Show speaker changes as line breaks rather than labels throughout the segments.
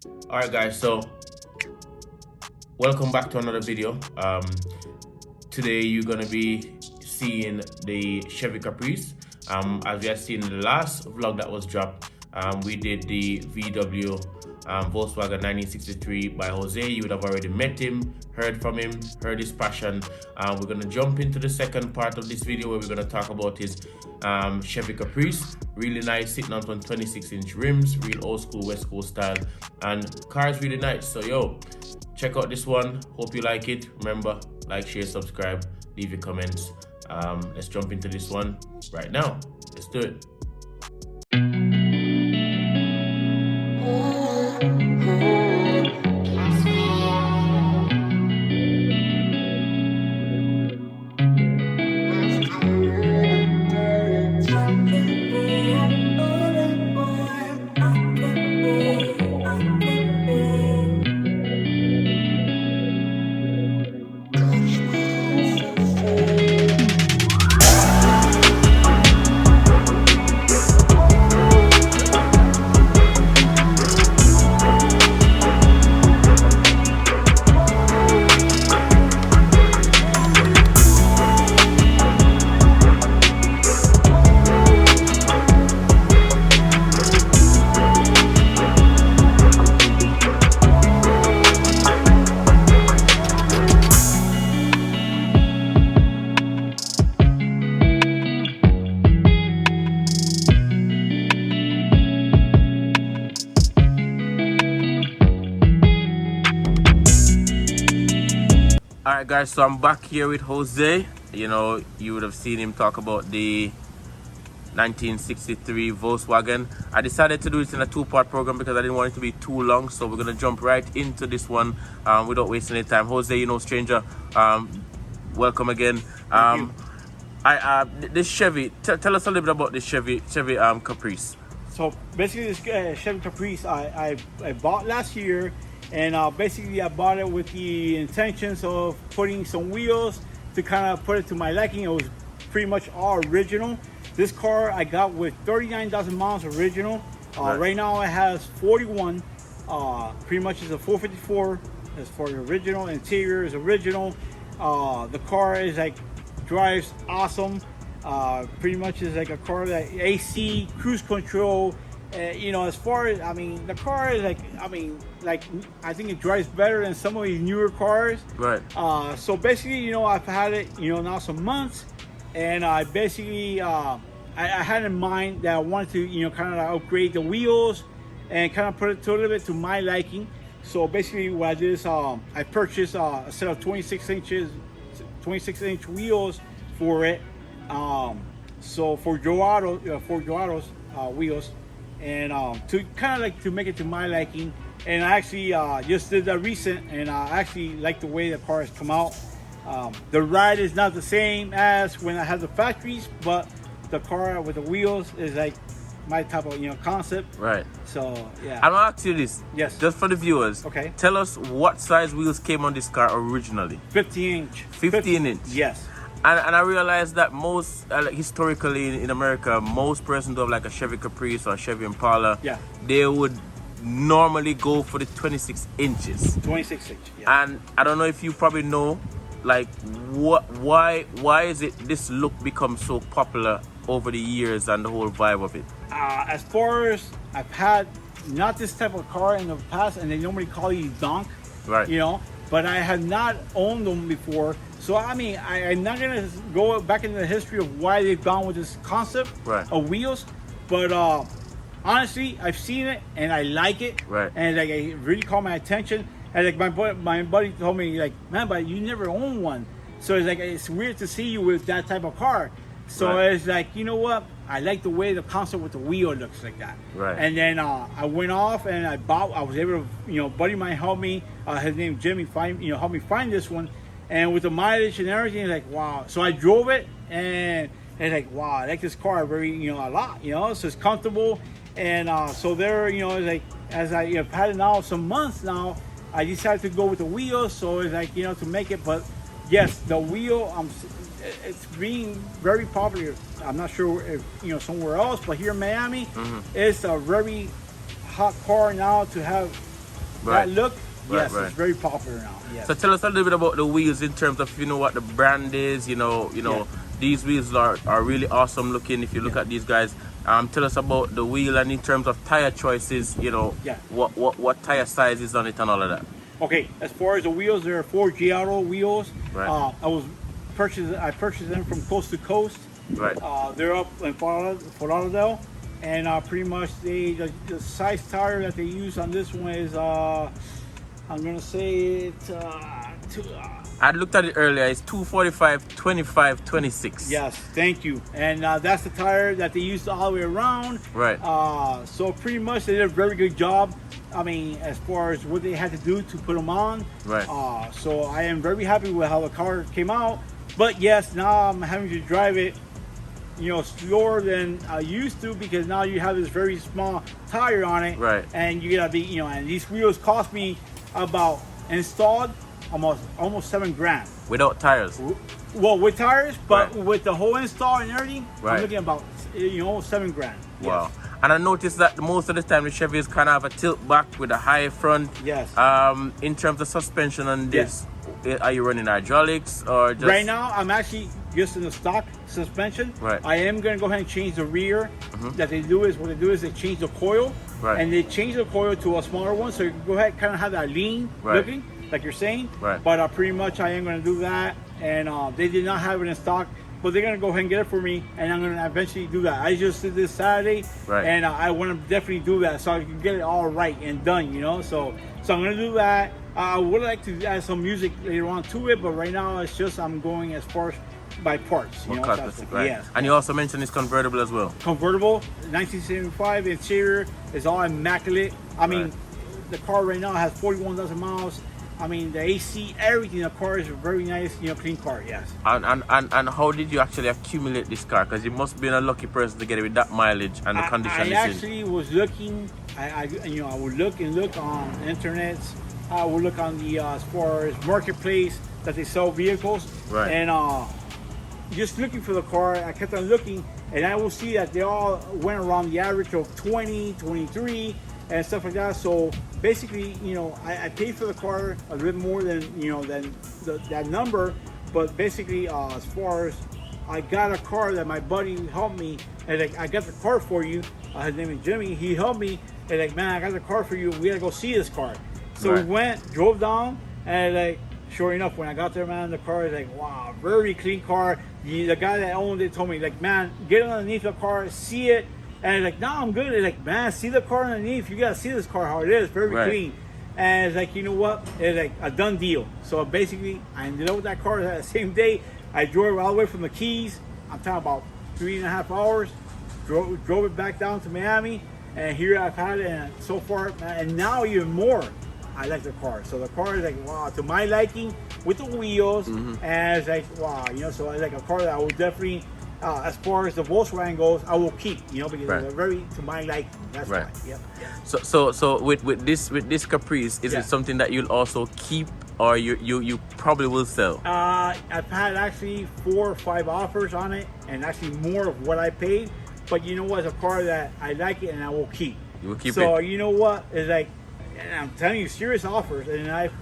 Alright guys, so welcome back to another video. Today you're gonna be seeing the Chevy Caprice. As we have seen in the last vlog that was dropped, we did the VW Volkswagen 1963 by Jose. You would have already met him, heard from him, heard his passion. We're gonna jump into the second part of this video where we're gonna talk about his Chevy Caprice. Really nice, sitting on 26-inch rims, real old school West Coast style, and car's really nice. So yo, check out this one. Hope you like it. Remember, like, share, subscribe, leave your comments. Let's jump into this one right now. Let's do it. Alright guys, so I'm back here with Jose. You know, you would have seen him talk about the 1963 Volkswagen. I decided to do it in a two-part program because I didn't want it to be too long, so we're gonna jump right into this one without wasting any time. Jose, you know, stranger, welcome again. This Chevy, tell us a little bit about this Chevy Caprice.
So basically, this Chevy Caprice I bought last year, and basically I bought it with the intentions of putting some wheels to kind of put it to my liking. It was pretty much all original. This car I got with 39,000 miles original. Right now it has 41. Pretty much is a 454 as for the original. Interior is original. The car is like drives awesome. Pretty much is like a car that AC, cruise control. You know, as far as, I mean, the car is like, I think it drives better than some of these newer cars.
Right.
So basically, you know, I've had it, you know, now some months, and I basically, I had in mind that I wanted to, you know, kind of upgrade the wheels and kind of put it to a little bit to my liking. So basically what I did is I purchased a set of 26-inch wheels for it. So for Joado's wheels, and to kind of like to make it to my liking. And I actually just did that recent, and I actually like the way the car has come out. The ride is not the same as when I had the factories, but the car with the wheels is like my type of, you know, concept.
Right.
So yeah.
I'm gonna ask you this.
Yes.
Just for the viewers.
Okay.
Tell us what size wheels came on this car originally.
15-inch.
15 inch.
Yes.
And I realized that most, historically in America, most persons who have like a Chevy Caprice or a Chevy Impala,
Yeah.
they would normally go for the 26 inches.
26-inch. Yeah.
And I don't know if you probably know, like, why is it this look becomes so popular over the years and the whole vibe of it?
As far as I've had not this type of car in the past, and they normally call you donk,
Right.
you know, but I have not owned them before. So I mean, I'm not gonna go back into the history of why they've gone with this concept
Right.
of wheels, but honestly, I've seen it and I like it,
Right.
and like it really caught my attention. And like my buddy told me, like, man, but you never own one, so it's like it's weird to see you with that type of car. So
Right.
it's like, you know what? I like the way the concept with the wheel looks like that.
Right.
And then I went off and I was able to, you know, buddy of mine helped me. His name Jimmy, helped me find this one. And with the mileage and everything, like, wow. So I drove it, and it's like, wow, I like this car very, you know, a lot, you know. So it's comfortable, and so there, you know, it's like, as I, you know, had it now some months now, I decided to go with the wheels. So it's like, you know, to make it, but yes, the wheel, it's being very popular. I'm not sure if, you know, somewhere else, but here in Miami, it's a very hot car now to have that look, yes,
right.
it's very popular now. Yes.
So tell us a little bit about the wheels in terms of, you know, what the brand is. You know, these wheels are really awesome looking. If you look at these guys, tell us about the wheel, and in terms of tire choices, you know, what tire size is on it and all of that.
Okay, as far as the wheels, there are 4 Giotto wheels.
Right.
I purchased them from coast to coast.
Right.
They're up in Fort Lauderdale, and pretty much the size tire that they use on this one is I'm gonna say it.
I looked at it earlier. It's 245, 25, 26.
Yes, thank you. And that's the tire that they used all the way around.
Right.
So pretty much they did a very good job. I mean, as far as what they had to do to put them on.
Right.
So I am very happy with how the car came out. But yes, now I'm having to drive it, you know, slower than I used to, because now you have this very small tire on it.
Right.
And you gotta be, you know, and these wheels cost me about installed almost $7,000
Without tires.
Well, with tires, but
Right.
with the whole install and everything,
Right.
I'm looking about, you know, $7,000.
Wow. And I noticed that most of the time the Chevys kind of have a tilt back with a high front.
Yes.
In terms of suspension and this, are you running hydraulics or just?
Right now, I'm actually just in the stock suspension.
Right.
I am going to go ahead and change the rear. That they do is, what they do is they change the coil.
Right.
And they change the coil to a smaller one, so you can go ahead and kind of have that lean
Right.
looking, like you're saying.
Right.
But pretty much I am going to do that. And they did not have it in stock, but they're going to go ahead and get it for me, and I'm going to eventually do that. I just did this Saturday,
Right.
and I want to definitely do that so I can get it all right and done, you know. So I'm going to do that. I would like to add some music later on to it, but right now it's just I'm going as far as by parts. You know,
Right.
Yes.
And you also mentioned it's convertible as well.
Convertible, 1975 interior is all immaculate. I mean, the car right now has 41,000 miles. I mean, the AC, everything. The car is a very nice, you know, clean car. Yes.
And how did you actually accumulate this car? Because you must have been a lucky person to get it with that mileage and the condition
I
it's in.
actually was looking. I would look on the internet. I would look on the as far as marketplace that they sell vehicles.
Right.
And just looking for the car, I kept on looking, and I will see that they all went around the average of 20, 23, and stuff like that. So basically, you know, I paid for the car a little more than, you know, than that number, but basically, as far as I got a car that my buddy helped me, and like, I got the car for you. His name is Jimmy. He helped me, and like, man, I got the car for you. We gotta go see this car. So we went, drove down, and like, sure enough, when I got there, man, the car is like, wow, very clean car. The guy that owned it told me, like, man, get underneath the car, see it. And it's like, no, I'm good. It's like, man, see the car underneath. You gotta see this car, how it is, very clean. And it's like, you know what? It's like a done deal. So basically, I ended up with that car that same day. I drove all the way from the Keys. I'm talking about 3.5 hours. Drove it back down to Miami, and here I've had it. And so far, and now even more, I like the car. So the car is like, wow, to my liking, with the wheels, and it's like, wow, you know. So it's like a car that I will definitely, as far as the Volkswagen goes, I will keep, you know, because it's very to my liking. That's why. Yep.
So with this Caprice, is it something that you'll also keep, or you probably will sell?
I've had actually 4 or 5 offers on it, and actually more of what I paid. But you know what? It's a car that I like it, and I will keep.
You will keep it.
So you know what? It's like, and I'm telling you, serious offers, and I've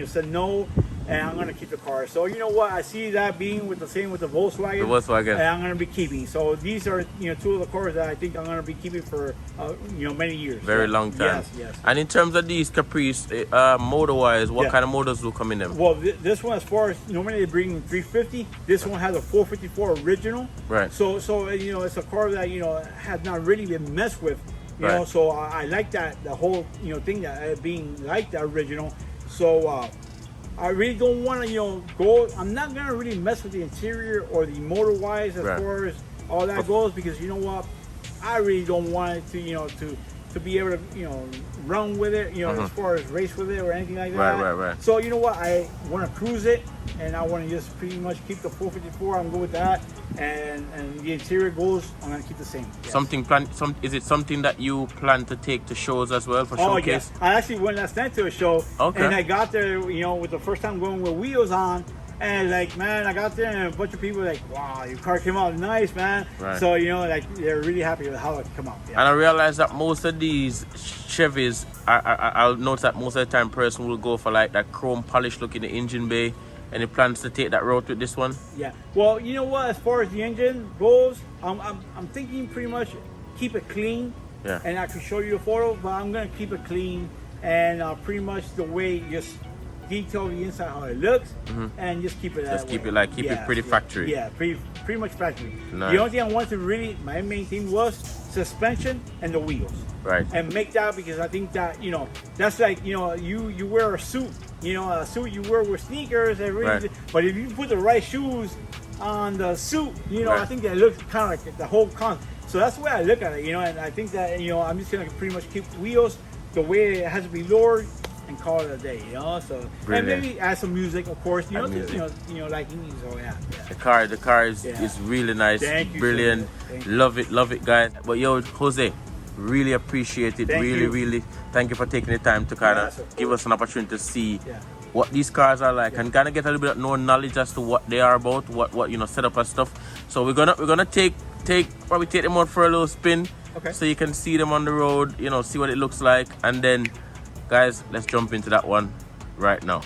said no, and I'm gonna keep the car. So you know what? I see that being with the same with the Volkswagen.
The Volkswagen.
And I'm gonna be keeping. So these are, you know, 2 of the cars that I think I'm gonna be keeping for many years.
Very long time.
Yes.
And in terms of these Caprice, motor-wise, what kind of motors do come in them?
Well, this one, as far as normally they bring 350, this one has a 454 original.
Right.
So you know, it's a car that, you know, has not really been messed with. You know, so I like that, the whole, you know, thing that being like the original. So I really don't want to, you know, go. I'm not gonna really mess with the interior or the motor wise as far as all that goes, because you know what, I really don't want it to, you know, to be able to, you know, run with it, you know, as far as race with it or anything like that.
Right.
So you know what, I want to cruise it, and I want to just pretty much keep the 454. I'm good with that, and the interior goes, I'm gonna keep the same. Yes.
Is it something that you plan to take to shows as well for showcase?
Yes. I actually went last night to a show, and I got there, you know, with the first time going with wheels on, And like, man, I got there and a bunch of people were like, wow, your car came out nice, man.
Right.
So, you know, like they're really happy with how it come out. Yeah.
And I realized that most of these Chevys, I'll notice that most of the time person will go for like that chrome polish look in the engine bay. Any plans to take that route with this one?
Yeah. Well, you know what? As far as the engine goes, I'm thinking pretty much keep it clean.
Yeah.
And I can show you a photo, but I'm gonna keep it clean and pretty much the way just detail the inside how it looks, and just keep it that
Just keep
way.
it keep it pretty factory.
Yeah, pretty much factory.
Nice.
The only thing I wanted to really, my main thing was suspension and the wheels.
Right.
And make that, because I think that, you know, that's like, you know, you wear a suit, you know, a suit you wear with sneakers and really,
Right.
but if you put the right shoes on the suit, you know,
Right.
I think that looks kind of like the whole so that's the way I look at it, you know, and I think that, you know, I'm just gonna pretty much keep the wheels the way it has to be lowered and call it a day, you know. So
Brilliant.
and maybe add some music, of course, you know,
Add music.
you know, like so yeah.
The car is really nice.
Thank you,
Brilliant.
sir. Thank you.
Love it, guys. But yo, Jose, really appreciate it.
Thank you.
Really thank you for taking the time to kind of
of
give us an opportunity to see
Yeah.
what these cars are like and kind of get a little bit more knowledge as to what they are about, what you know, setup and stuff. So we're gonna probably take them out for a little spin,
Okay.
so you can see them on the road, you know, see what it looks like, and then guys, let's jump into that one right now.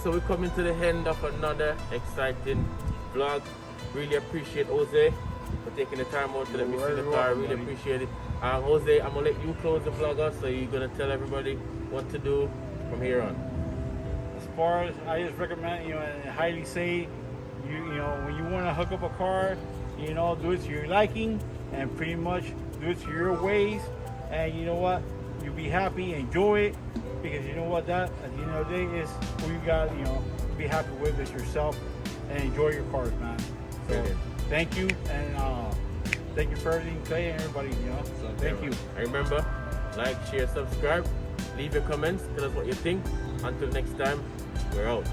So we're coming to the end of another exciting vlog. Really appreciate Jose for taking the time out to let me see the car. Really appreciate it. Jose, I'm gonna let you close the vlog out, so you're gonna tell everybody what to do from here on.
As far as I just recommend, you know, and highly say, you know, when you want to hook up a car, you know, do it to your liking and pretty much do it to your ways. And you know what, you'll be happy, enjoy it, because you know what, that at the end of the day is who you got, you know, be happy with is yourself and enjoy your cars, man. So
Brilliant.
thank you, and thank you for everything today, and everybody, you know. So thank you.
And remember, like, share, subscribe, leave your comments, tell us what you think. Until next time, we're out.